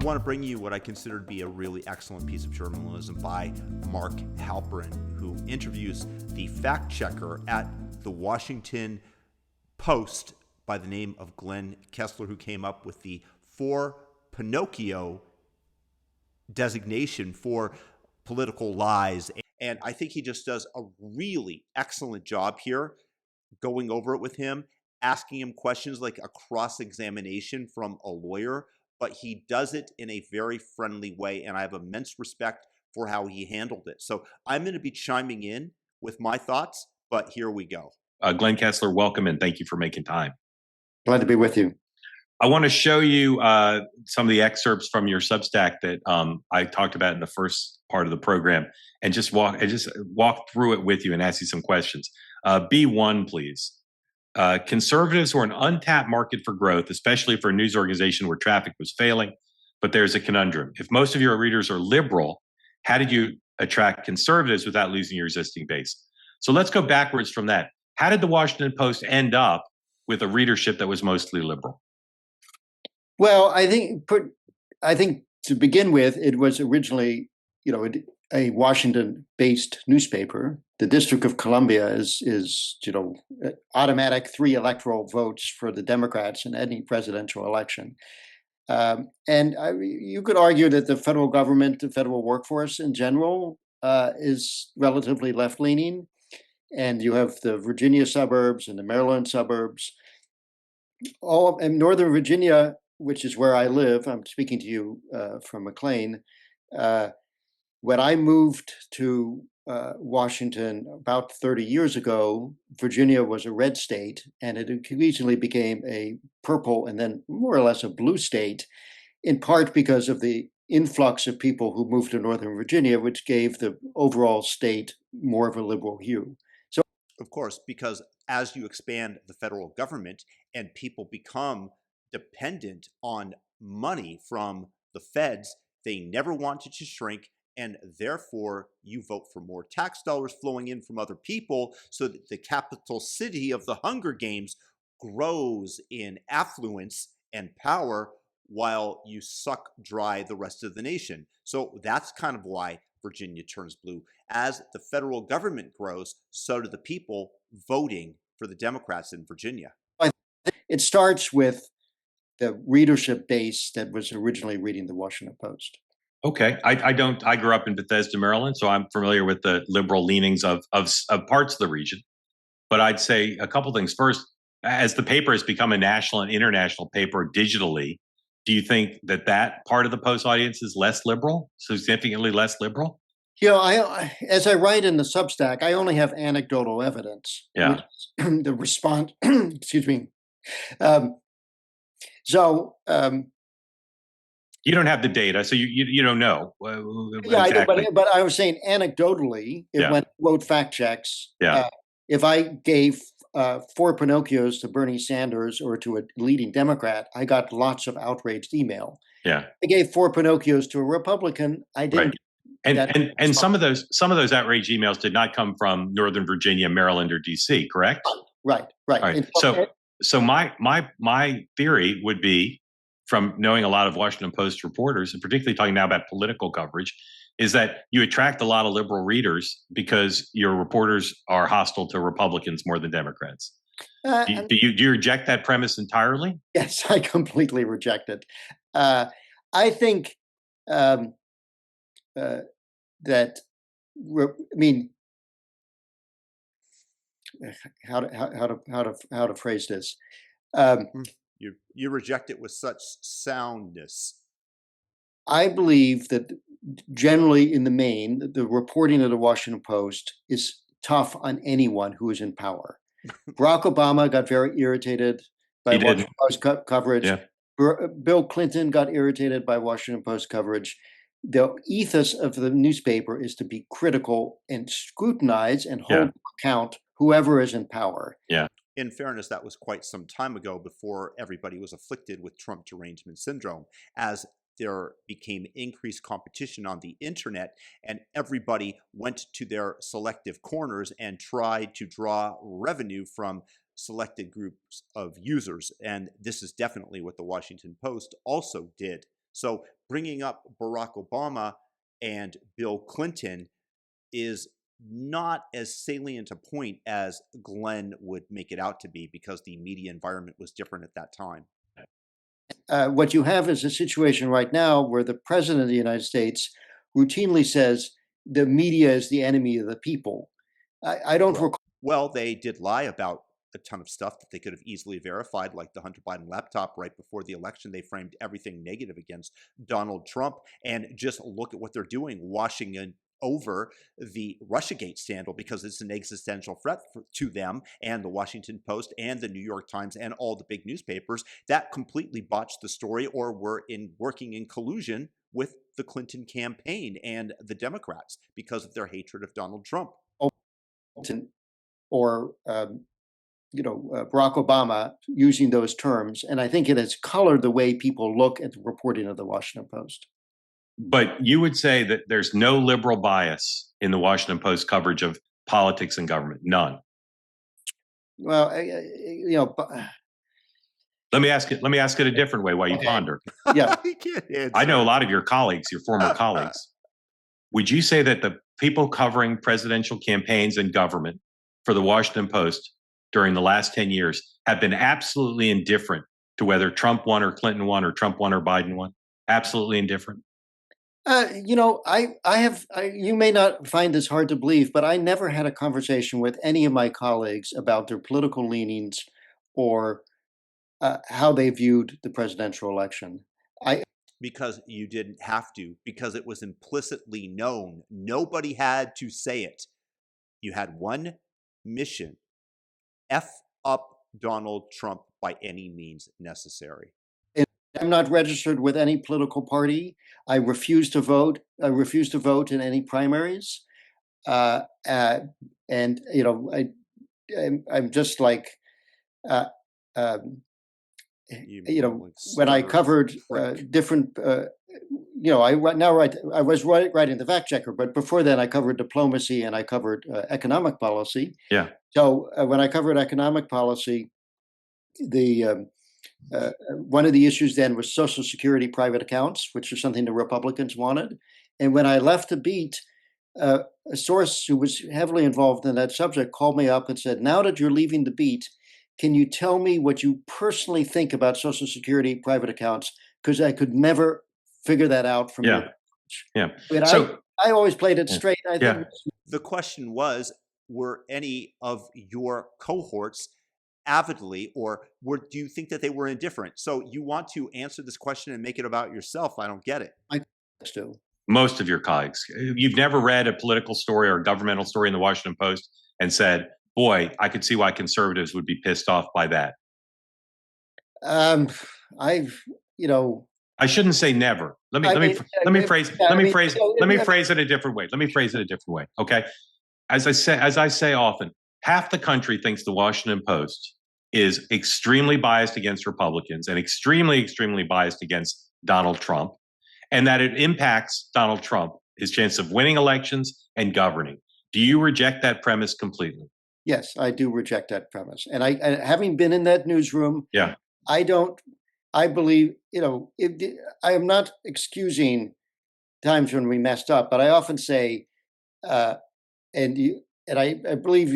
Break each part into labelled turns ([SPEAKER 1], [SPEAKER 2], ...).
[SPEAKER 1] I want to bring you what I consider to be a really excellent piece of journalism by Mark Halperin, who interviews the fact checker at the Washington Post by the name of Glenn Kessler, who came up with the For Pinocchio designation for political lies. And I think he just does a really excellent job here going over it with him, asking him questions like a cross-examination from a lawyer, but he does it in a very friendly way, and I have immense respect for how he handled it. So I'm going to be chiming in with my thoughts, but here we go.
[SPEAKER 2] Glenn Kessler, welcome, and thank you for making time.
[SPEAKER 3] Glad to be with you.
[SPEAKER 2] I want to show you some of the excerpts from your Substack that I talked about in the first part of the program, and just walk through it with you and ask you some questions. B1, please. Conservatives were an untapped market for growth, especially for a news organization where traffic was failing. But there's a conundrum. If most of your readers are liberal, how did you attract conservatives without losing your existing base? So let's go backwards from that. How did the Washington Post end up with a readership that was mostly liberal?
[SPEAKER 3] Well, I think to begin with, it was originally, a Washington-based newspaper. The District of Columbia is automatic 3 electoral votes for the Democrats in any presidential election. You could argue that the federal government, the federal workforce in general, is relatively left-leaning. And you have the Virginia suburbs and the Maryland suburbs. And Northern Virginia, which is where I live, I'm speaking to you from McLean. When I moved to Washington about 30 years ago, Virginia was a red state, and it increasingly became a purple and then more or less a blue state, in part because of the influx of people who moved to Northern Virginia, which gave the overall state more of a liberal hue. So,
[SPEAKER 1] of course, because as you expand the federal government and people become dependent on money from the feds, they never wanted to shrink, and therefore you vote for more tax dollars flowing in from other people so that the capital city of the Hunger Games grows in affluence and power while you suck dry the rest of the nation. So that's kind of why Virginia turns blue. As the federal government grows, so do the people voting for the Democrats in Virginia.
[SPEAKER 3] It starts with the readership base that was originally reading the Washington Post.
[SPEAKER 2] Okay, I grew up in Bethesda, Maryland, so I'm familiar with the liberal leanings of parts of the region. But I'd say a couple things. First, as the paper has become a national and international paper digitally, do you think that part of the Post audience is less liberal, significantly less liberal?
[SPEAKER 3] As I write in the Substack, I only have anecdotal evidence.
[SPEAKER 2] Yeah.
[SPEAKER 3] The response, excuse me.
[SPEAKER 2] You don't have the data, so you don't know.
[SPEAKER 3] Yeah,
[SPEAKER 2] exactly.
[SPEAKER 3] but I was saying anecdotally, when I wrote fact checks, if I gave 4 Pinocchios to Bernie Sanders or to a leading Democrat, I got lots of outraged email.
[SPEAKER 2] Yeah,
[SPEAKER 3] I gave 4 Pinocchios to a Republican, I didn't.
[SPEAKER 2] Right. And some of those outrage emails did not come from Northern Virginia, Maryland, or DC, correct?
[SPEAKER 3] Right.
[SPEAKER 2] All right. So my theory would be, from knowing a lot of Washington Post reporters, and particularly talking now about political coverage, is that you attract a lot of liberal readers because your reporters are hostile to Republicans more than Democrats. Do you reject that premise entirely?
[SPEAKER 3] Yes, I completely reject it. I think that, I mean, how to phrase this?
[SPEAKER 1] You reject it with such soundness.
[SPEAKER 3] I believe that generally, in the main, the reporting of the Washington Post is tough on anyone who is in power. Barack Obama got very irritated by Washington Post coverage.
[SPEAKER 2] Yeah.
[SPEAKER 3] Bill Clinton got irritated by Washington Post coverage. The ethos of the newspaper is to be critical and scrutinize and hold to account whoever is in power.
[SPEAKER 2] Yeah.
[SPEAKER 1] In fairness, that was quite some time ago, before everybody was afflicted with Trump derangement syndrome, as there became increased competition on the internet and everybody went to their selective corners and tried to draw revenue from selected groups of users. And this is definitely what the Washington Post also did. So bringing up Barack Obama and Bill Clinton is not as salient a point as Glenn would make it out to be, because the media environment was different at that time.
[SPEAKER 3] What you have is a situation right now where the president of the United States routinely says the media is the enemy of the people. I don't recall.
[SPEAKER 1] Well, they did lie about a ton of stuff that they could have easily verified, like the Hunter Biden laptop. Right before the election, they framed everything negative against Donald Trump. And just look at what they're doing, washing over the Russiagate scandal, because it's an existential threat to them, and the Washington Post and the New York Times and all the big newspapers that completely botched the story or were working in collusion with the Clinton campaign and the Democrats because of their hatred of Donald Trump.
[SPEAKER 3] Or Barack Obama using those terms, and I think it has colored the way people look at the reporting of the Washington Post.
[SPEAKER 2] But you would say that there's no liberal bias in the Washington Post coverage of politics and government? None.
[SPEAKER 3] Well,
[SPEAKER 2] let me ask it a different way while you ponder.
[SPEAKER 3] Yeah.
[SPEAKER 2] I know a lot of your colleagues, your former colleagues. Would you say that the people covering presidential campaigns and government for the Washington Post during the last 10 years have been absolutely indifferent to whether Trump won or Clinton won or Trump won or Biden won? Absolutely indifferent?
[SPEAKER 3] You may not find this hard to believe, but I never had a conversation with any of my colleagues about their political leanings or how they viewed the presidential election.
[SPEAKER 1] Because you didn't have to, because it was implicitly known. Nobody had to say it. You had one mission: F up Donald Trump by any means necessary.
[SPEAKER 3] I'm not registered with any political party. I refuse to vote. I refuse to vote in any primaries. And I'm just like, when I covered different, I was writing the fact checker, but before then I covered diplomacy and I covered economic policy.
[SPEAKER 2] Yeah.
[SPEAKER 3] So when I covered economic policy, one of the issues then was Social Security private accounts, which is something the Republicans wanted. And when I left the beat, a source who was heavily involved in that subject called me up and said, "Now that you're leaving the beat, can you tell me what you personally think about Social Security private accounts? Because I could never figure that out from your."
[SPEAKER 2] Yeah.
[SPEAKER 3] So I always played it straight. I think
[SPEAKER 1] the question was, were any of your cohorts avidly, or do you think that they were indifferent? So you want to answer this question and make it about yourself. I don't get it.
[SPEAKER 3] I do.
[SPEAKER 2] Most of your colleagues. You've never read a political story or a governmental story in the Washington Post and said, boy, I could see why conservatives would be pissed off by that.
[SPEAKER 3] I
[SPEAKER 2] shouldn't say never. Let me phrase it a different way. Okay. As I say often, half the country thinks the Washington Post is extremely biased against Republicans and extremely, extremely biased against Donald Trump, and that it impacts Donald Trump, his chance of winning elections and governing. Do you reject that premise completely?
[SPEAKER 3] Yes, I do reject that premise. And I having been in that newsroom, I believe, I am not excusing times when we messed up, but I often say, I believe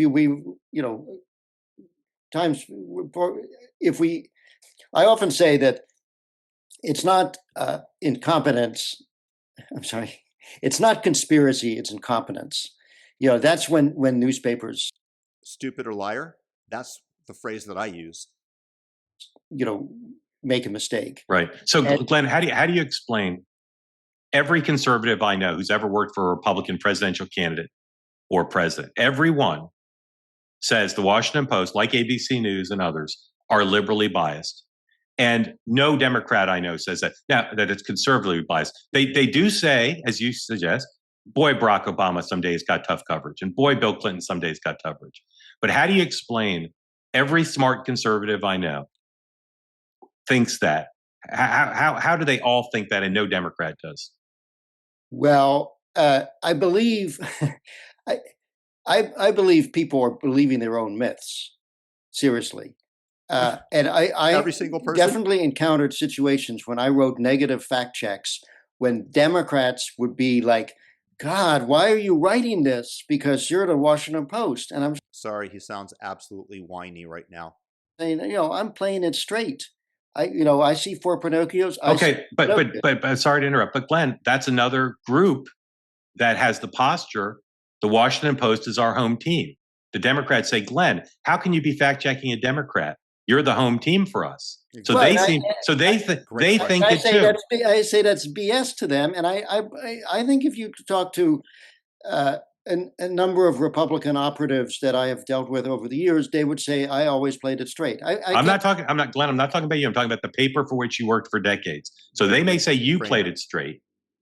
[SPEAKER 3] I often say that it's not incompetence. I'm sorry. It's not conspiracy. It's incompetence. That's when newspapers.
[SPEAKER 1] Stupid or liar. That's the phrase that I use.
[SPEAKER 3] Make a mistake.
[SPEAKER 2] Right. So Glenn, how do you explain every conservative I know who's ever worked for a Republican presidential candidate or president, everyone says the Washington Post, like ABC News and others, are liberally biased. And no Democrat I know says that. Now, that it's conservatively biased. They do say, as you suggest, boy, Barack Obama some days got tough coverage, and boy, Bill Clinton some days got coverage. But how do you explain every smart conservative I know thinks that? How do they all think that and no Democrat does?
[SPEAKER 3] Well, I believe I believe people are believing their own myths. Seriously. And I
[SPEAKER 1] Every single person?
[SPEAKER 3] definitely encountered situations when I wrote negative fact checks when Democrats would be like, God, why are you writing this? Because you're the Washington Post. And I'm
[SPEAKER 1] Sorry, he sounds absolutely whiny right now.
[SPEAKER 3] saying, I'm playing it straight. I see four Pinocchios.
[SPEAKER 2] Okay, but sorry to interrupt, but Glenn, that's another group that has the posture. The Washington Post is our home team. The Democrats say, Glenn, how can you be fact checking a Democrat? You're the home team for us. So
[SPEAKER 3] Right,
[SPEAKER 2] they think it too.
[SPEAKER 3] I say that's BS to them, and I think if you talk to a number of Republican operatives that I have dealt with over the years, they would say I always played it straight.
[SPEAKER 2] I'm not talking about you. I'm talking about the paper for which you worked for decades. So they may say you played it straight.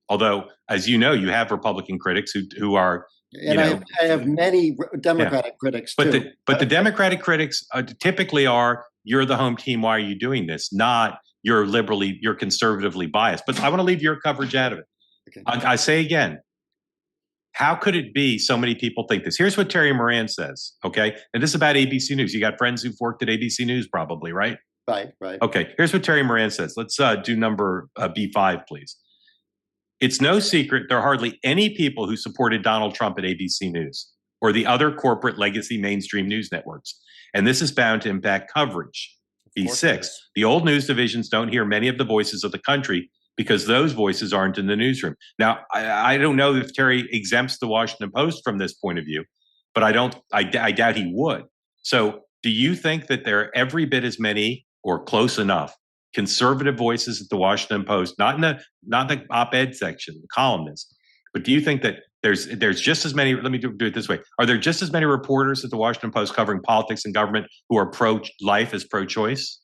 [SPEAKER 2] Although, as you know, you have Republican critics who are,
[SPEAKER 3] and I have many Democratic critics too.
[SPEAKER 2] But the Democratic critics typically are, you're the home team. Why are you doing this? Not you're conservatively biased. But I want to leave your coverage out of it. Okay. I say again, how could it be so many people think this? Here's what Terry Moran says, okay? And this is about ABC News. You got friends who've worked at ABC News probably, right?
[SPEAKER 3] Right.
[SPEAKER 2] Okay, here's what Terry Moran says. Let's do number B5, please. It's no secret there are hardly any people who supported Donald Trump at ABC News or the other corporate legacy mainstream news networks. And this is bound to impact coverage. B6, the old news divisions don't hear many of the voices of the country because those voices aren't in the newsroom. Now, I don't know if Terry exempts the Washington Post from this point of view, but I doubt he would. So do you think that there are every bit as many or close enough conservative voices at the Washington Post, not the op-ed section, the columnists, but do you think that there's just as many, let me do it this way, are there just as many reporters at the Washington Post covering politics and government who are pro-life as pro-choice?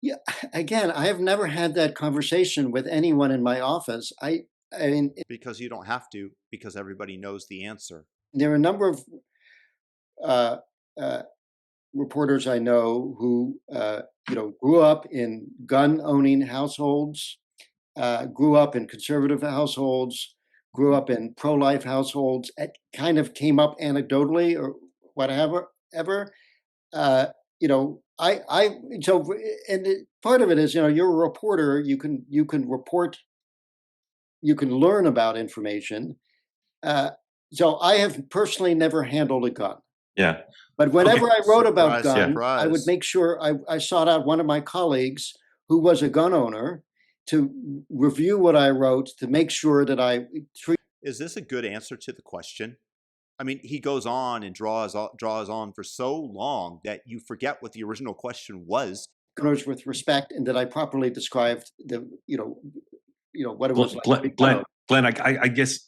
[SPEAKER 3] Yeah, again, I have never had that conversation with anyone in my office. I mean,
[SPEAKER 1] because you don't have to, because everybody knows the answer.
[SPEAKER 3] There are a number of reporters I know who grew up in gun-owning households, grew up in conservative households, grew up in pro-life households. It kind of came up anecdotally or whatever. Part of it is, you're a reporter. You can report. You can learn about information. So I have personally never handled a gun.
[SPEAKER 2] Yeah.
[SPEAKER 3] But whenever I wrote about guns, I would make sure I sought out one of my colleagues who was a gun owner to review what I wrote to make sure that I treat.
[SPEAKER 1] Is this a good answer to the question? I mean, he goes on and draws on for so long that you forget what the original question was.
[SPEAKER 3] With respect, and that I properly described what it was like.
[SPEAKER 2] Glenn, I guess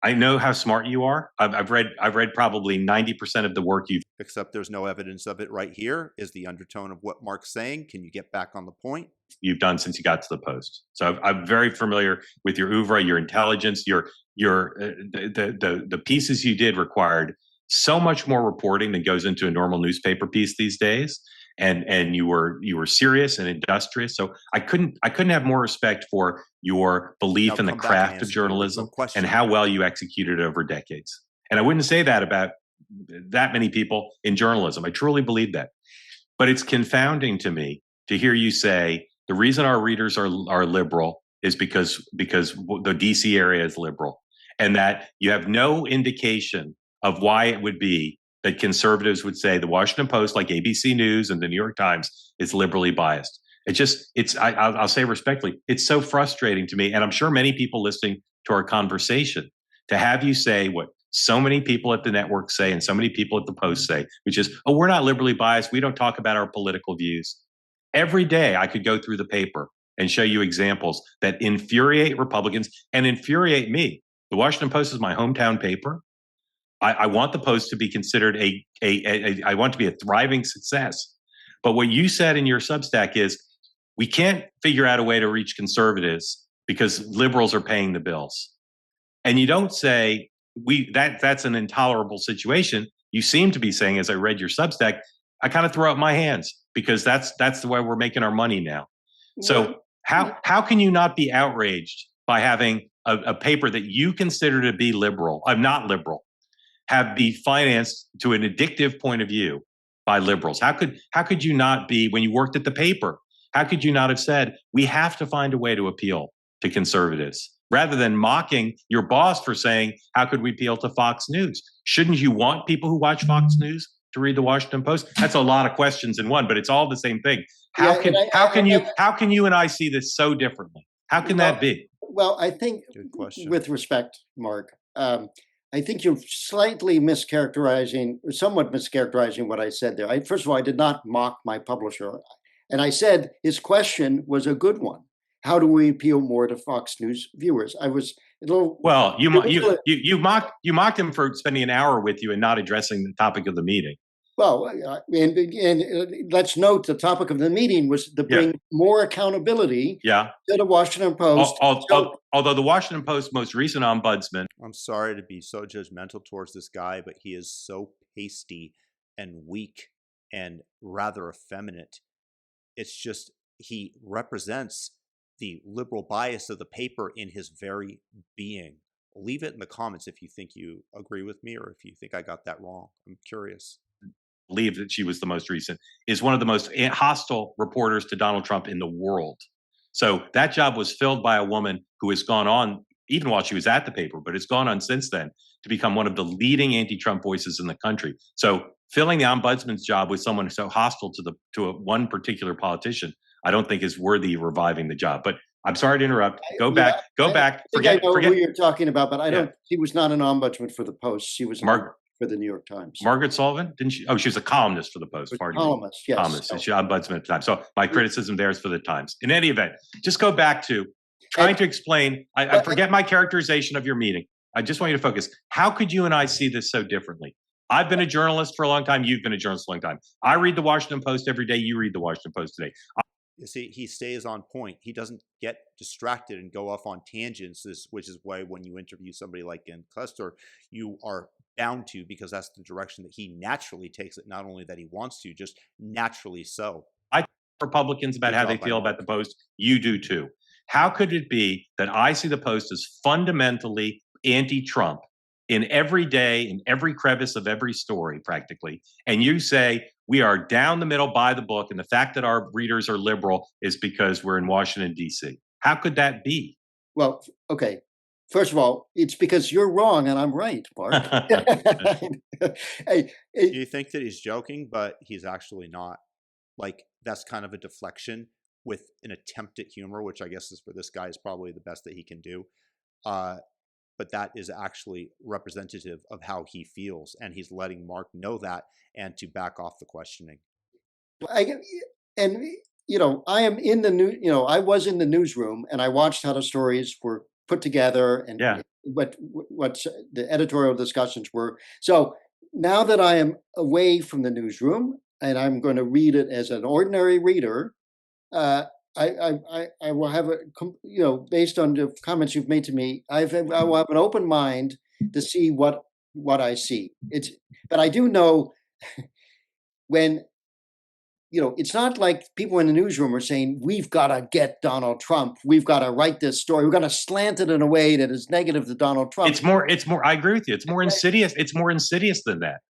[SPEAKER 2] I know how smart you are. I've read probably 90% of the work you've.
[SPEAKER 1] Except there's no evidence of it right here. Is the undertone of what Mark's saying? Can you get back on the point?
[SPEAKER 2] You've done since you got to the Post. So I'm very familiar with your oeuvre, your intelligence, the pieces you did required so much more reporting than goes into a normal newspaper piece these days. And you were serious and industrious. So I couldn't have more respect for your belief in the craft of journalism and how well you executed it over decades. And I wouldn't say that about that many people in journalism. I truly believe that. But it's confounding to me to hear you say the reason our readers are liberal is because the DC area is liberal, and that you have no indication of why it would be that conservatives would say the Washington Post, like ABC News and the New York Times, is liberally biased. I'll say respectfully, it's so frustrating to me, and I'm sure many people listening to our conversation, to have you say what so many people at the network say and so many people at the Post say, which is, oh, we're not liberally biased. We don't talk about our political views. Every day I could go through the paper and show you examples that infuriate Republicans and infuriate me. The Washington Post is my hometown paper. I want the Post to be considered I want to be a thriving success. But what you said in your Substack is we can't figure out a way to reach conservatives because liberals are paying the bills. And you don't say that's an intolerable situation. You seem to be saying, as I read your Substack, I kind of throw up my hands because that's the way we're making our money now. So how can you not be outraged by having a paper that you consider to be liberal, not liberal, have be financed to an addictive point of view by liberals? How could you not be, when you worked at the paper, how could you not have said, we have to find a way to appeal to conservatives, rather than mocking your boss for saying, how could we appeal to Fox News? Shouldn't you want people who watch Fox News to read the Washington Post? That's a lot of questions in one, but it's all the same thing. How can you and I see this so differently? How can that be?
[SPEAKER 3] Well, I think, with respect, Mark, I think you're slightly mischaracterizing, or somewhat mischaracterizing what I said there. First of all, I did not mock my publisher. And I said his question was a good one. How do we appeal more to Fox News viewers? I was a little.
[SPEAKER 2] Well, you mocked him for spending an hour with you and not addressing the topic of the meeting.
[SPEAKER 3] Well, and let's note the topic of the meeting was to bring more accountability to the Washington Post.
[SPEAKER 2] Although the Washington Post's most recent ombudsman.
[SPEAKER 1] I'm sorry to be so judgmental towards this guy, but he is so pasty and weak and rather effeminate. It's just, he represents the liberal bias of the paper in his very being. Leave it in the comments if you think you agree with me or if you think I got that wrong. I'm curious.
[SPEAKER 2] Believe that she was the most recent, is one of the most hostile reporters to Donald Trump in the world. So that job was filled by a woman who has gone on, even while she was at the paper, but has gone on since then to become one of the leading anti-Trump voices in the country. So filling the ombudsman's job with someone so hostile to one particular politician, I don't think is worthy of reviving the job. But I'm sorry to interrupt. Go back.
[SPEAKER 3] Forget who you're talking about, but I don't. She was not an ombudsman for the Post. She was for the New York Times.
[SPEAKER 2] Margaret Sullivan, didn't she? Oh, she was a columnist for the Post. Pardon
[SPEAKER 3] columnist,
[SPEAKER 2] me.
[SPEAKER 3] Yes.
[SPEAKER 2] Columnist. And she ombudsman at the time. So my criticism there is for the Times. In any event, just go back to trying to explain. I forget my characterization of your meeting. I just want you to focus. How could you and I see this so differently? I've been a journalist for a long time. You've been a journalist for a long time. I read the Washington Post every day. You read the Washington Post today.
[SPEAKER 1] You see, he stays on point. He doesn't get distracted and go off on tangents, which is why when you interview somebody like Glenn Kessler, you are bound to, because that's the direction that he naturally takes it, not only that he wants to, just naturally so.
[SPEAKER 2] I talk to Republicans about how they feel about the Post. You do too. How could it be that I see the Post as fundamentally anti-Trump in every day, in every crevice of every story practically, and you say we are down the middle by the book, and the fact that our readers are liberal is because we're in Washington, D.C.? How could that be?
[SPEAKER 3] Well, okay. First of all, it's because you're wrong and I'm right, Mark.
[SPEAKER 1] Do you think that he's joking, but he's actually not? Like, that's kind of a deflection with an attempt at humor, which I guess is for this guy is probably the best that he can do. But that is actually representative of how he feels, and he's letting Mark know that and to back off the questioning.
[SPEAKER 3] I am in the I was in the newsroom and I watched how the stories were put together and what the editorial discussions were. So now that I am away from the newsroom and I'm going to read it as an ordinary reader, I will have based on the comments you've made to me, I will have an open mind to see what I see. But I do know when, it's not like people in the newsroom are saying, we've got to get Donald Trump. We've got to write this story. We're going to slant it in a way that is negative to Donald Trump.
[SPEAKER 2] It's more, I agree with you. It's more insidious. It's more insidious than that.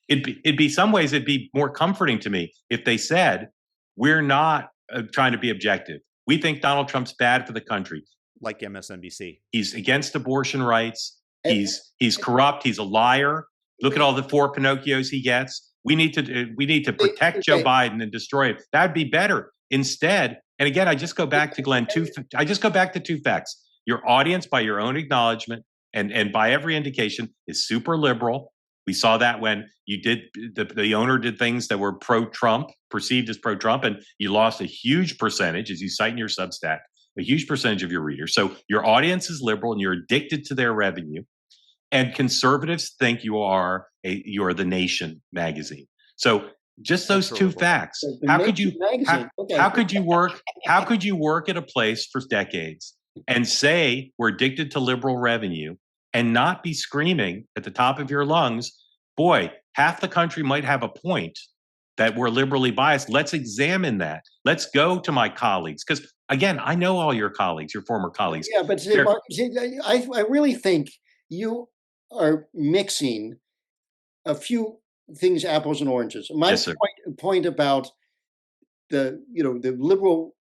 [SPEAKER 2] It'd be some ways, it'd be more comforting to me if they said, we're not trying to be objective. We think Donald Trump's bad for the country.
[SPEAKER 1] Like MSNBC.
[SPEAKER 2] He's against abortion rights. He's corrupt. He's a liar. Look at all the 4 Pinocchios he gets. We need to protect Joe Biden and destroy it. That'd be better. Instead, and again, I just go back to Glenn. I just go back to 2 facts. Your audience, by your own acknowledgement and by every indication, is super liberal. We saw that when you did the owner did things that were pro-Trump, perceived as pro-Trump, and you lost a huge percentage, as you cite in your Substack, a huge percentage of your readers. So your audience is liberal and you're addicted to their revenue. And conservatives think you are the Nation magazine. So just those 2 facts. How could you work at a place for decades and say we're addicted to liberal revenue and not be screaming at the top of your lungs, boy, half the country might have a point that we're liberally biased. Let's examine that. Let's go to my colleagues. Because again, I know all your colleagues, your former colleagues.
[SPEAKER 3] Yeah, but Mark, I really think you are mixing a few things apples and oranges. My
[SPEAKER 2] Yes, sir.
[SPEAKER 3] point about the liberal,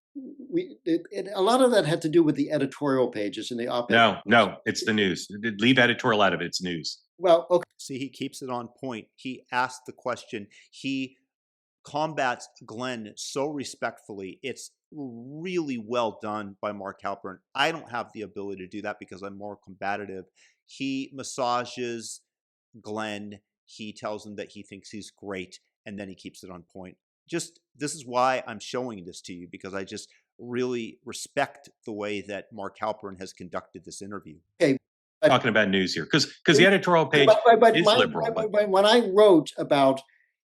[SPEAKER 3] a lot of that had to do with the editorial pages and the op-ed.
[SPEAKER 2] No, it's the news. Leave editorial out of it. It's news.
[SPEAKER 3] Well, okay.
[SPEAKER 1] See, he keeps it on point. He asked the question. He combats Glenn so respectfully. It's really well done by Mark Halperin. I don't have the ability to do that because I'm more combative. He massages Glenn. He tells him that he thinks he's great, and then he keeps it on point. Just, this is why I'm showing this to you, because I just really respect the way that Mark Halperin has conducted this interview.
[SPEAKER 3] Okay.
[SPEAKER 2] Talking about news here, because the editorial page is liberal.
[SPEAKER 3] When I wrote about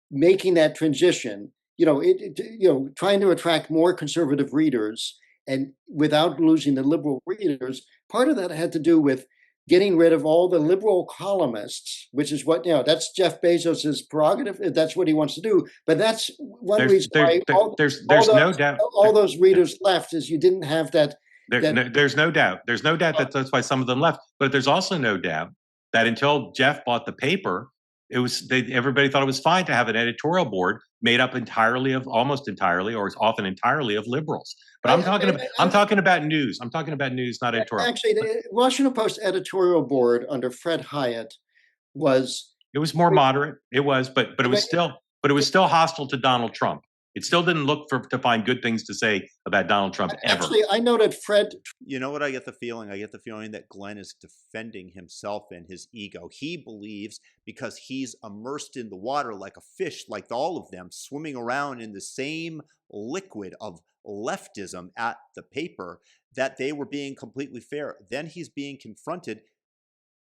[SPEAKER 3] making that transition, trying to attract more conservative readers and without losing the liberal readers, part of that had to do with getting rid of all the liberal columnists, which is what, that's Jeff Bezos's prerogative. That's what he wants to do. But that's one reason why
[SPEAKER 2] there's no doubt
[SPEAKER 3] all those readers left, is you didn't have that.
[SPEAKER 2] There's no doubt. There's no doubt that that's why some of them left. But there's also no doubt that until Jeff bought the paper, everybody thought it was fine to have an editorial board made up almost entirely, or often entirely, of liberals. But I'm talking about news. I'm talking about news, not editorial.
[SPEAKER 3] Actually, the Washington Post editorial board under Fred Hyatt was.
[SPEAKER 2] It was more moderate. It was, but it was still hostile to Donald Trump. It still didn't look to find good things to say about Donald Trump ever.
[SPEAKER 3] Actually, I noted Fred.
[SPEAKER 1] You know what I get the feeling? I get the feeling that Glenn is defending himself and his ego. He believes because he's immersed in the water like a fish, like all of them, swimming around in the same liquid of leftism at the paper, that they were being completely fair. Then he's being confronted,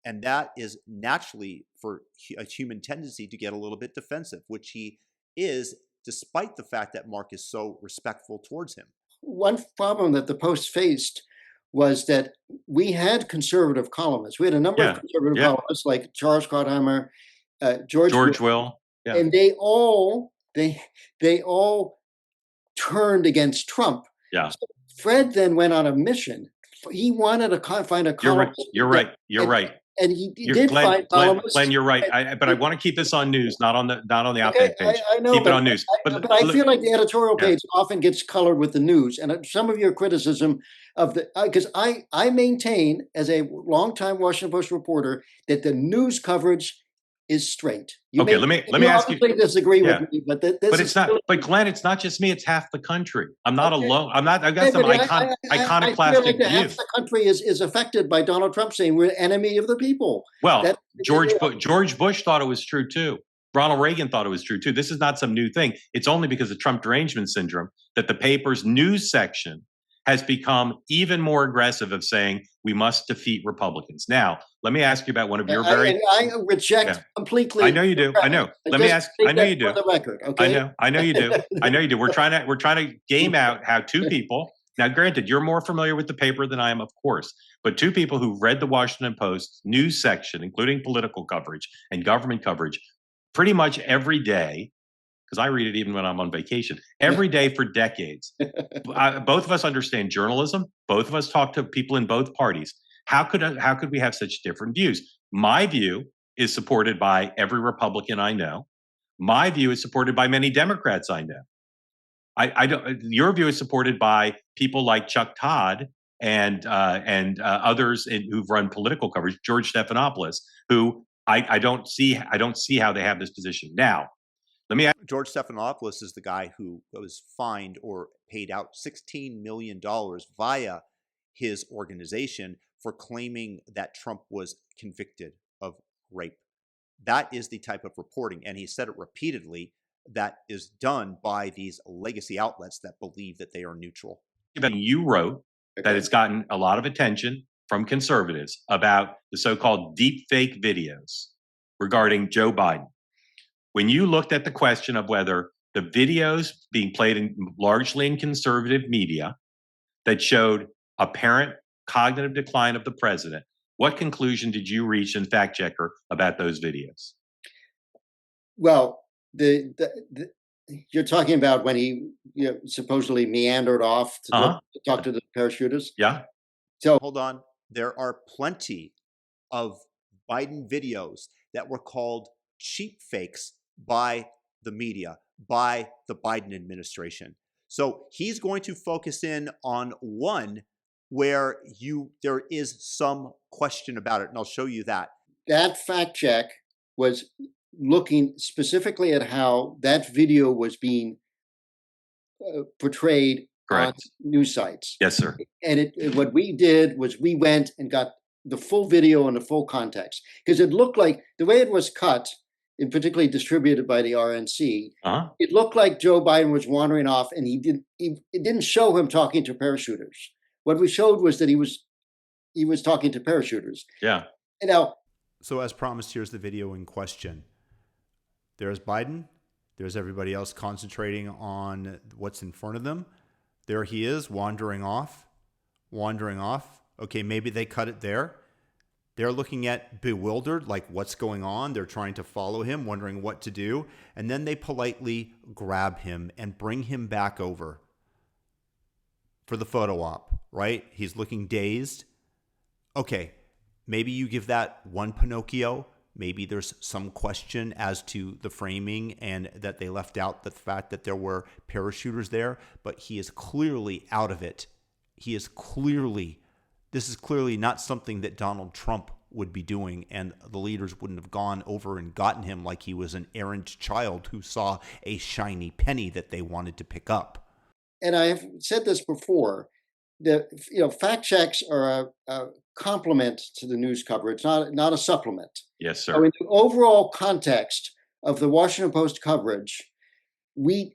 [SPEAKER 1] and that is naturally for a human tendency to get a little bit defensive, which he is, despite the fact that Mark is so respectful towards him.
[SPEAKER 3] One problem that the Post faced was that we had conservative columnists. We had a number of conservative columnists like Charles Krauthammer, George Will, and they all turned against Trump.
[SPEAKER 2] Yeah.
[SPEAKER 3] So Fred then went on a mission. He wanted to find a columnist.
[SPEAKER 2] You're right.
[SPEAKER 3] And he did find columnists.
[SPEAKER 2] Glenn, you're right. But I want to keep this on news, not on the op-ed page.
[SPEAKER 3] I know,
[SPEAKER 2] keep it on news.
[SPEAKER 3] But I feel like the editorial page often gets colored with the news. And some of your criticism of because I maintain, as a longtime Washington Post reporter, that the news coverage is straight.
[SPEAKER 2] Let me ask you.
[SPEAKER 3] Disagree with me, but
[SPEAKER 2] it's not. But Glenn, it's not just me. It's half the country. I'm not alone. I'm not. I've got some iconoclastic
[SPEAKER 3] I feel like
[SPEAKER 2] view.
[SPEAKER 3] half the country is affected by Donald Trump saying we're enemy of the people.
[SPEAKER 2] Well, George Bush thought it was true too. Ronald Reagan thought it was true too. This is not some new thing. It's only because of Trump derangement syndrome that the paper's news section has become even more aggressive of saying we must defeat Republicans. Now, let me ask you about one of your
[SPEAKER 3] I reject completely.
[SPEAKER 2] I know you do. I know. Let me ask. I know you do.
[SPEAKER 3] For the record, okay?
[SPEAKER 2] I know you do. I know you do. We're trying to game out how two people. Now, granted, you're more familiar with the paper than I am, of course, but two people who read the Washington Post news section, including political coverage and government coverage, pretty much every day, because I read it even when I'm on vacation, every day for decades. Both of us understand journalism. Both of us talk to people in both parties. How could we have such different views? My view is supported by every Republican I know. My view is supported by many Democrats I know. I don't. Your view is supported by people like Chuck Todd and others who've run political coverage, George Stephanopoulos, who I don't see how they have this position now. Let me ask.
[SPEAKER 1] George Stephanopoulos is the guy who was fined or paid out $16 million via his organization for claiming that Trump was convicted of rape. That is the type of reporting, and he said it repeatedly, that is done by these legacy outlets that believe that they are neutral.
[SPEAKER 2] You wrote that it's gotten a lot of attention from conservatives about the so-called deep fake videos regarding Joe Biden. When you looked at the question of whether the videos being played largely in conservative media that showed apparent cognitive decline of the president, what conclusion did you reach in Fact Checker about those videos?
[SPEAKER 3] Well, you're talking about when he supposedly meandered off to talk to the parachutists?
[SPEAKER 2] Yeah.
[SPEAKER 1] So hold on. There are plenty of Biden videos that were called cheap fakes by the media, by the Biden administration. So he's going to focus in on one where there is some question about it, and I'll show you that.
[SPEAKER 3] That fact check was looking specifically at how that video was being portrayed on
[SPEAKER 2] Correct.
[SPEAKER 3] news sites.
[SPEAKER 2] Yes, sir.
[SPEAKER 3] And what we did was we went and got the full video and the full context, because it looked like the way it was cut, and particularly distributed by the RNC, it looked like Joe Biden was wandering off, and it didn't show him talking to parachuters. What we showed was that he was talking to parachuters.
[SPEAKER 2] Yeah.
[SPEAKER 3] And now,
[SPEAKER 1] so as promised, here's the video in question. There's Biden. There's everybody else concentrating on what's in front of them. There he is, wandering off. Okay, maybe they cut it there. They're looking at bewildered, like what's going on. They're trying to follow him, wondering what to do. And then they politely grab him and bring him back over for the photo op, right? He's looking dazed. Okay, maybe you give that one Pinocchio. Maybe there's some question as to the framing and that they left out the fact that there were parachuters there, but he is clearly out of it. This is clearly not something that Donald Trump would be doing, and the leaders wouldn't have gone over and gotten him like he was an errant child who saw a shiny penny that they wanted to pick up.
[SPEAKER 3] And I've said this before, that fact checks are a complement to the news coverage, not a supplement.
[SPEAKER 2] Yes, sir.
[SPEAKER 3] So in the overall context of the Washington Post coverage, we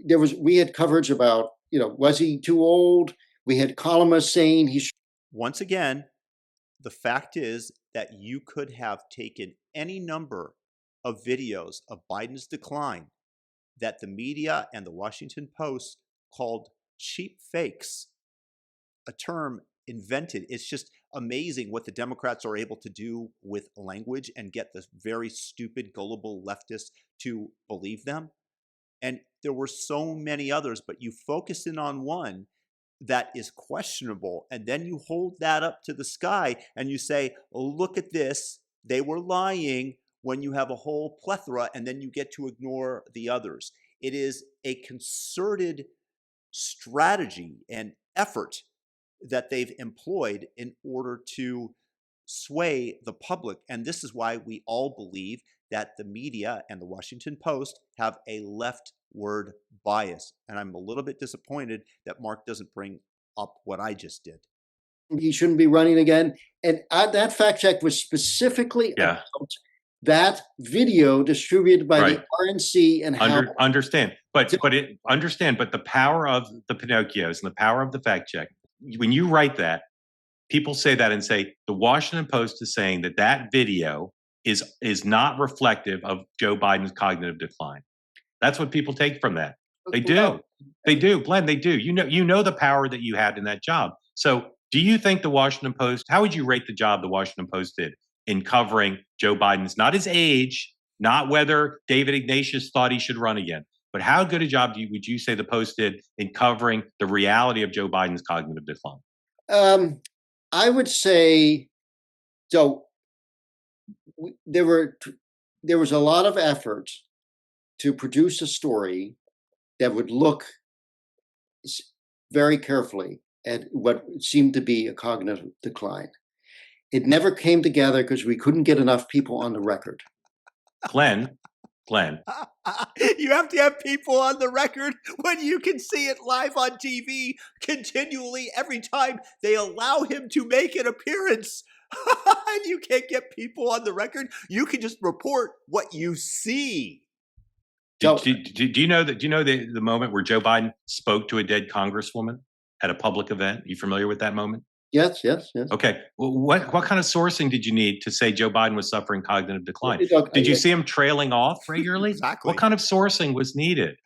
[SPEAKER 3] had coverage about, was he too old? We had columnists saying he should.
[SPEAKER 1] Once again, the fact is that you could have taken any number of videos of Biden's decline that the media and the Washington Post called cheap fakes, a term invented. It's just amazing what the Democrats are able to do with language and get this very stupid, gullible leftists to believe them. And there were so many others, but you focus in on one that is questionable, and then you hold that up to the sky and you say, oh, look at this, they were lying, when you have a whole plethora, and then you get to ignore the others. It is a concerted strategy and effort that they've employed in order to sway the public. And this is why we all believe that the media and the Washington Post have a leftward bias. And I'm a little bit disappointed that Mark doesn't bring up what I just did.
[SPEAKER 3] He shouldn't be running again. And that fact check was specifically about that video distributed by the RNC and
[SPEAKER 2] understand. But the power of the Pinocchios and the power of the fact check, when you write that, people say that and say the Washington Post is saying that video is not reflective of Joe Biden's cognitive decline. That's what people take from that. They do. They do, Glenn, they do. You know the power that you had in that job. So do you think the Washington Post, how would you rate the job the Washington Post did in covering Joe Biden's, not his age, not whether David Ignatius thought he should run again, but how good a job would you say the Post did in covering the reality of Joe Biden's cognitive decline?
[SPEAKER 3] I would say, so there was a lot of effort to produce a story that would look very carefully at what seemed to be a cognitive decline. It never came together because we couldn't get enough people on the record.
[SPEAKER 2] Glenn.
[SPEAKER 1] You have to have people on the record when you can see it live on TV continually every time they allow him to make an appearance. And you can't get people on the record. You can just report what you see.
[SPEAKER 2] Do you know the moment where Joe Biden spoke to a dead congresswoman at a public event? Are you familiar with that moment?
[SPEAKER 3] Yes.
[SPEAKER 2] Okay. Well, what kind of sourcing did you need to say Joe Biden was suffering cognitive decline? Did you see him trailing off regularly?
[SPEAKER 1] Exactly.
[SPEAKER 2] What kind of sourcing was needed?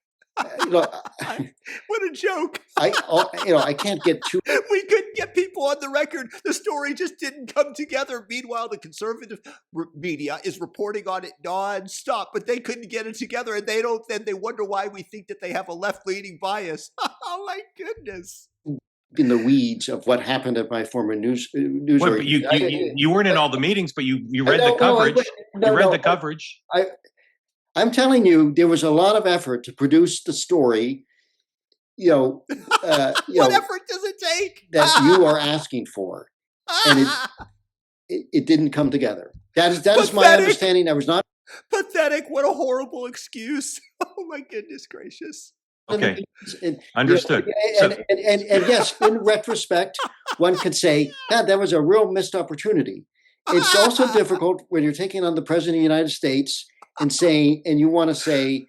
[SPEAKER 1] What a joke.
[SPEAKER 3] I can't get too.
[SPEAKER 1] We couldn't get people on the record. The story just didn't come together. Meanwhile, the conservative media is reporting on it nonstop, but they couldn't get it together, and then they wonder why we think that they have a left-leaning bias. Oh my goodness.
[SPEAKER 3] In the weeds of what happened at my former news
[SPEAKER 2] but you weren't in all the meetings, but you read the coverage. You read the coverage.
[SPEAKER 3] I'm telling you, there was a lot of effort to produce the story,
[SPEAKER 1] What effort does it take?
[SPEAKER 3] that you are asking for, and it didn't come together. That is my understanding. That was not
[SPEAKER 1] pathetic. What a horrible excuse. Oh my goodness gracious.
[SPEAKER 2] Okay,
[SPEAKER 3] and,
[SPEAKER 2] understood.
[SPEAKER 3] And yes, in retrospect, one could say that was a real missed opportunity. It's also difficult when you're taking on the president of the United States and you want to say,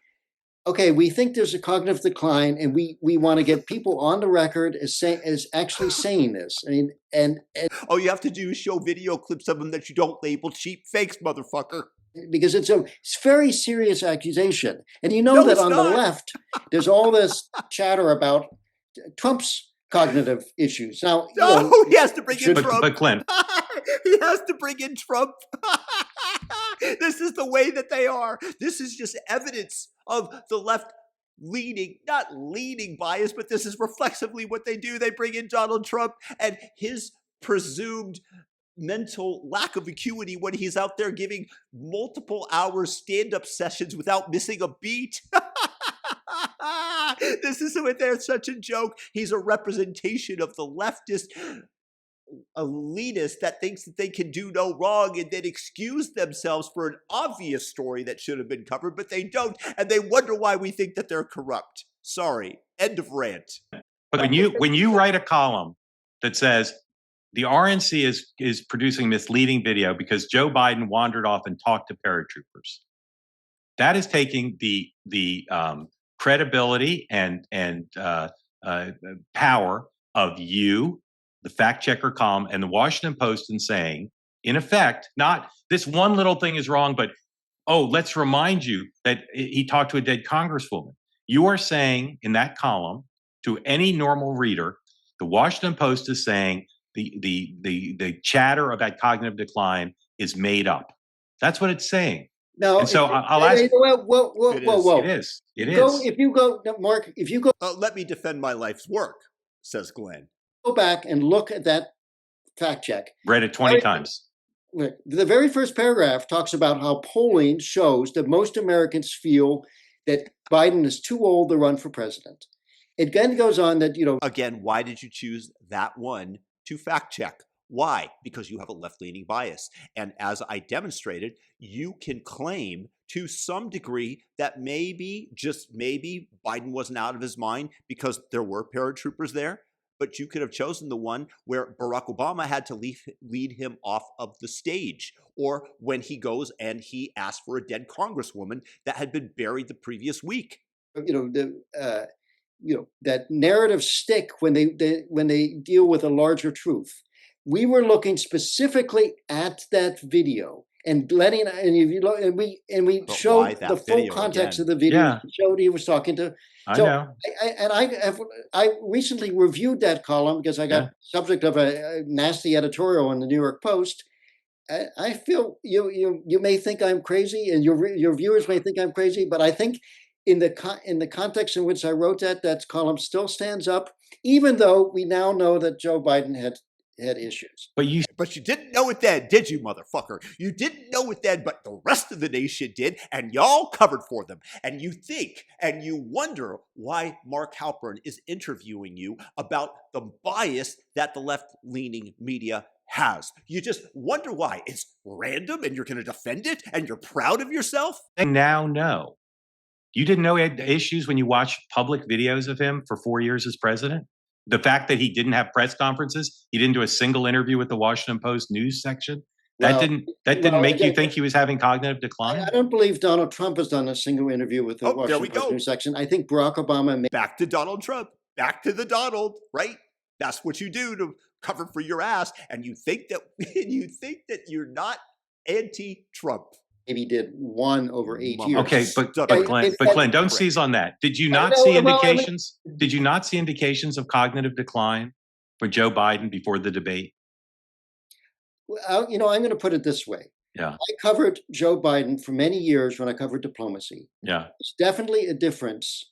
[SPEAKER 3] okay, we think there's a cognitive decline, and we want to get people on the record as actually saying this. I mean, and
[SPEAKER 1] all you have to do is show video clips of them that you don't label cheap fakes, motherfucker.
[SPEAKER 3] Because it's a very serious accusation, and that on the left, there's all this chatter about Trump's cognitive issues. Now,
[SPEAKER 1] he has to bring in Trump.
[SPEAKER 2] But Glenn,
[SPEAKER 1] he has to bring in Trump. This is the way that they are. This is just evidence of the left not leaning bias, but this is reflexively what they do. They bring in Donald Trump and his presumed mental lack of acuity when he's out there giving multiple hours stand-up sessions without missing a beat. This is what they're such a joke. He's a representation of the leftist elitist that thinks that they can do no wrong and then excuse themselves for an obvious story that should have been covered, but they don't, and they wonder why we think that they're corrupt. Sorry. End of rant.
[SPEAKER 2] But when you write a column that says the RNC is producing misleading video because Joe Biden wandered off and talked to paratroopers, that is taking the credibility and power of you, the fact checker column, and the Washington Post, and saying, in effect, not this one little thing is wrong, but let's remind you that he talked to a dead congresswoman. You are saying in that column to any normal reader, the Washington Post is saying the chatter about cognitive decline is made up. That's what it's saying.
[SPEAKER 3] No,
[SPEAKER 2] and so I'll ask.
[SPEAKER 3] Whoa!
[SPEAKER 2] It is.
[SPEAKER 3] If you go, Mark,
[SPEAKER 1] let me defend my life's work, says Glenn.
[SPEAKER 3] Go back and look at that fact check.
[SPEAKER 2] Read it 20 times.
[SPEAKER 3] The very first paragraph talks about how polling shows that most Americans feel that Biden is too old to run for president. It then goes on that,
[SPEAKER 1] Again, why did you choose that one to fact check? Why? Because you have a left-leaning bias. And as I demonstrated, you can claim to some degree that just maybe, Biden wasn't out of his mind because there were paratroopers there. But you could have chosen the one where Barack Obama had to lead him off of the stage, or when he goes and he asks for a dead congresswoman that had been buried the previous week.
[SPEAKER 3] That narrative stick when they deal with a larger truth. We were looking specifically at that video and we showed the full context of the video.
[SPEAKER 2] Yeah.
[SPEAKER 3] Showed he was talking to.
[SPEAKER 2] I know.
[SPEAKER 3] I recently reviewed that column because I got subject of a nasty editorial in the New York Post. I feel you may think I'm crazy, and your viewers may think I'm crazy, but I think in the context in which I wrote that column still stands up, even though we now know that Joe Biden had issues.
[SPEAKER 1] But you didn't know it then, did you, motherfucker? You didn't know it then, but the rest of the nation did, and y'all covered for them. And you think and you wonder why Mark Halperin is interviewing you about the bias that the left-leaning media has. You just wonder why. It's random, and you're going to defend it, and you're proud of yourself?
[SPEAKER 2] They now know. You didn't know he had issues when you watched public videos of him for 4 years as president? The fact that he didn't have press conferences, he didn't do a single interview with the Washington Post news section, that didn't make you think he was having cognitive decline?
[SPEAKER 3] I don't believe Donald Trump has done a single interview with the Washington Post news section. I think Barack Obama
[SPEAKER 1] back to Donald Trump, back to the Donald, right? That's what you do to cover for your ass, and you think that you're not anti-Trump.
[SPEAKER 3] Maybe did one over 8 years.
[SPEAKER 2] Okay, but Glenn, don't seize on that. Did you not see indications? Did you not see indications of cognitive decline for Joe Biden before the debate?
[SPEAKER 3] Well, I'm going to put it this way.
[SPEAKER 2] Yeah,
[SPEAKER 3] I covered Joe Biden for many years when I covered diplomacy.
[SPEAKER 2] Yeah,
[SPEAKER 3] there's definitely a difference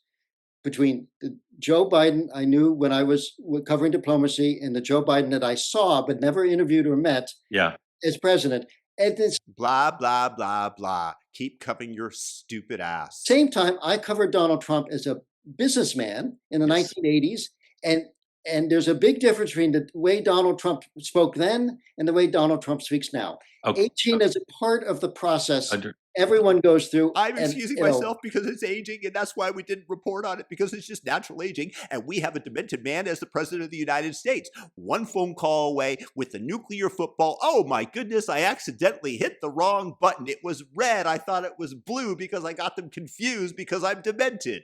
[SPEAKER 3] between the Joe Biden I knew when I was covering diplomacy and the Joe Biden that I saw but never interviewed or met.
[SPEAKER 2] Yeah,
[SPEAKER 3] as president. At the
[SPEAKER 1] Blah, blah, blah, blah. Keep covering your stupid ass.
[SPEAKER 3] same time, I covered Donald Trump as a businessman in the
[SPEAKER 1] Yes.
[SPEAKER 3] 1980s, and there's a big difference between the way Donald Trump spoke then and the way Donald Trump speaks now.
[SPEAKER 2] Okay.
[SPEAKER 3] Aging is a part of the process
[SPEAKER 2] Under-
[SPEAKER 3] everyone goes through.
[SPEAKER 1] I'm
[SPEAKER 3] and,
[SPEAKER 1] excusing
[SPEAKER 3] you know,
[SPEAKER 1] myself because it's aging, and that's why we didn't report on it, because it's just natural aging, and we have a demented man as the president of the United States. One phone call away with the nuclear football. Oh my goodness, I accidentally hit the wrong button. It was red. I thought it was blue because I got them confused because I'm demented.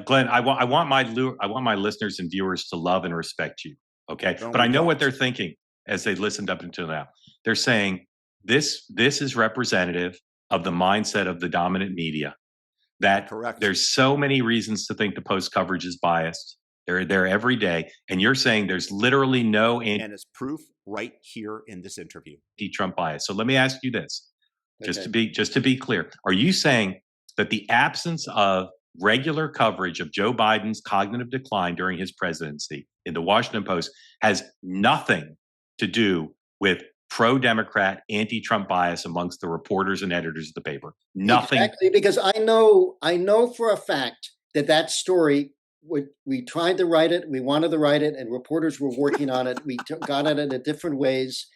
[SPEAKER 2] Glenn, I want my listeners and viewers to love and respect you. Okay,
[SPEAKER 1] No,
[SPEAKER 2] but I
[SPEAKER 1] we
[SPEAKER 2] know what
[SPEAKER 1] don't.
[SPEAKER 2] they're thinking as they listened up until now. They're saying this is representative of the mindset of the dominant media. That
[SPEAKER 1] Correct.
[SPEAKER 2] there's so many reasons to think the Post coverage is biased. They're there every day, and you're saying there's literally no
[SPEAKER 1] And it's proof right here in this interview.
[SPEAKER 2] anti-Trump bias. So let me ask you this, just
[SPEAKER 3] Okay.
[SPEAKER 2] to be clear: are you saying that the absence of regular coverage of Joe Biden's cognitive decline during his presidency in the Washington Post has nothing to do with pro-Democrat, anti-Trump bias amongst the reporters and editors of the paper? Nothing.
[SPEAKER 3] Exactly, because I know for a fact that story, we tried to write it, we wanted to write it, and reporters were working on it. We got at it in different ways.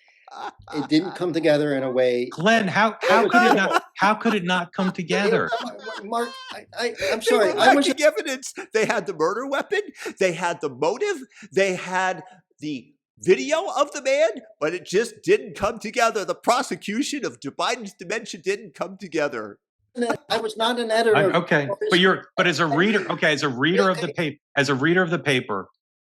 [SPEAKER 3] It didn't come together in a way.
[SPEAKER 2] Glenn, how could it not come together?
[SPEAKER 3] Mark, I'm
[SPEAKER 1] They
[SPEAKER 3] sorry.
[SPEAKER 1] were
[SPEAKER 3] I was
[SPEAKER 1] lacking evidence. They had the murder weapon. They had the motive. They had the video of the man, but it just didn't come together. The prosecution of Joe Biden's dementia didn't come together.
[SPEAKER 3] I was not an editor.
[SPEAKER 2] Okay, but as a reader, as a reader of the paper,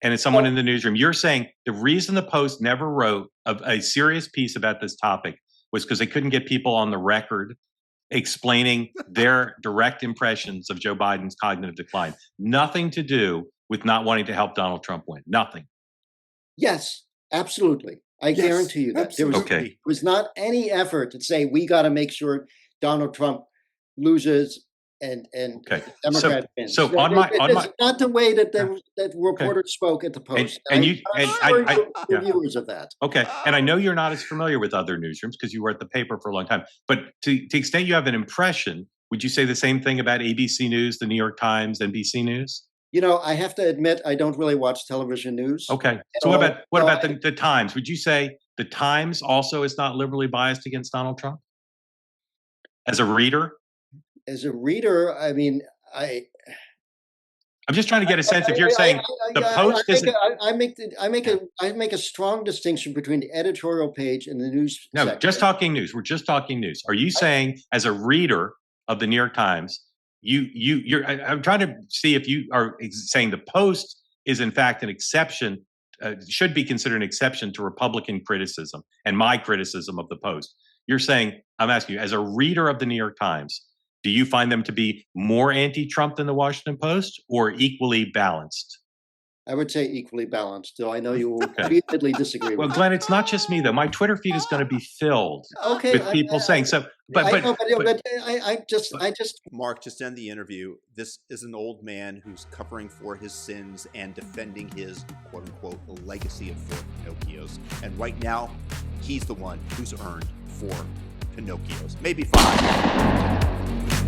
[SPEAKER 2] and as someone in the newsroom, you're saying the reason the Post never wrote a serious piece about this topic was because they couldn't get people on the record explaining their direct impressions of Joe Biden's cognitive decline. Nothing to do with not wanting to help Donald Trump win. Nothing.
[SPEAKER 3] Yes, absolutely. I
[SPEAKER 1] Yes,
[SPEAKER 3] guarantee you that. There
[SPEAKER 2] Okay.
[SPEAKER 3] was not any effort to say we got to make sure Donald Trump loses and
[SPEAKER 2] Okay.
[SPEAKER 3] the Democrat wins.
[SPEAKER 2] so on my-
[SPEAKER 3] It's not the way that that reporters spoke at the Post.
[SPEAKER 2] and you-
[SPEAKER 3] I'm
[SPEAKER 2] and
[SPEAKER 3] sure
[SPEAKER 2] I-
[SPEAKER 3] you're
[SPEAKER 2] yeah.
[SPEAKER 3] viewers of that.
[SPEAKER 2] Okay. And I know you're not as familiar with other newsrooms because you were at the paper for a long time. But to the extent you have an impression, would you say the same thing about ABC News, the New York Times, NBC News?
[SPEAKER 3] You know, I have to admit, I don't really watch television news.
[SPEAKER 2] Okay. So what about the Times? Would you say the Times also is not liberally biased against Donald Trump? As a reader?
[SPEAKER 3] As a reader, I mean,
[SPEAKER 2] I'm just trying to get a sense if you're saying the Post isn't.
[SPEAKER 3] I make a strong distinction between the editorial page and the news.
[SPEAKER 2] No,
[SPEAKER 3] section.
[SPEAKER 2] just talking news. We're just talking news. Are you saying, as a reader of the New York Times, I'm trying to see if you are saying the Post is in fact an exception, should be considered an exception to Republican criticism and my criticism of the Post. You're saying, I'm asking you, as a reader of the New York Times, do you find them to be more anti-Trump than the Washington Post or equally balanced?
[SPEAKER 3] I would say equally balanced, though I know you will vehemently disagree
[SPEAKER 2] Well,
[SPEAKER 3] with
[SPEAKER 2] Glenn, it's not just me though. My Twitter feed is going to be filled
[SPEAKER 3] Okay,
[SPEAKER 2] with people saying so.
[SPEAKER 3] I just
[SPEAKER 1] Mark, just end the interview. This is an old man who's covering for his sins and defending his quote unquote legacy of 4 Pinocchios. And right now, he's the one who's earned 4 Pinocchios, maybe 5.